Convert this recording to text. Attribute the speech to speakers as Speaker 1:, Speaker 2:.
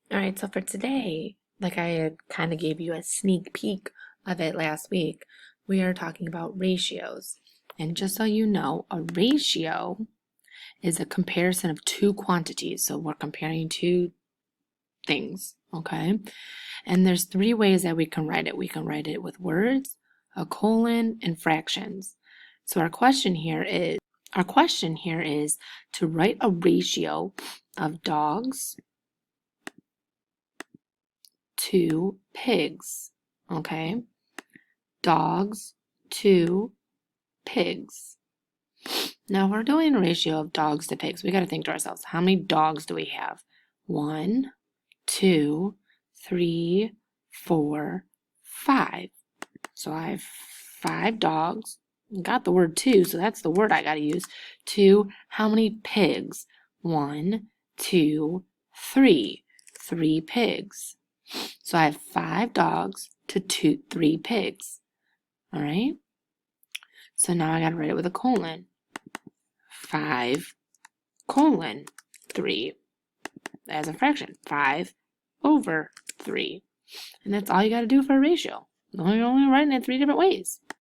Speaker 1: All right, so for today, like I had kind of gave you a sneak peek of it last week, we are talking about ratios. And just so you know, a ratio is a comparison of two quantities. So we're comparing two things, okay? And there's three ways that we can write it. We can write it with words, a colon, and fractions. So our question here is to write a ratio of dogs to pigs, okay? Dogs to pigs. Now, if we're doing a ratio of dogs to pigs, we got to think to ourselves, how many dogs do we have? 1, 2, 3, 4, 5. So I have 5 dogs. Got the word two, so that's the word I got to use. 2, how many pigs? 1, 2, 3. 3 pigs. So I have 5 dogs to 3 pigs. All right? So now I got to write it with a colon. 5 colon 3 as a fraction. 5 over 3. And that's all you got to do for a ratio. You're only writing it 3 different ways.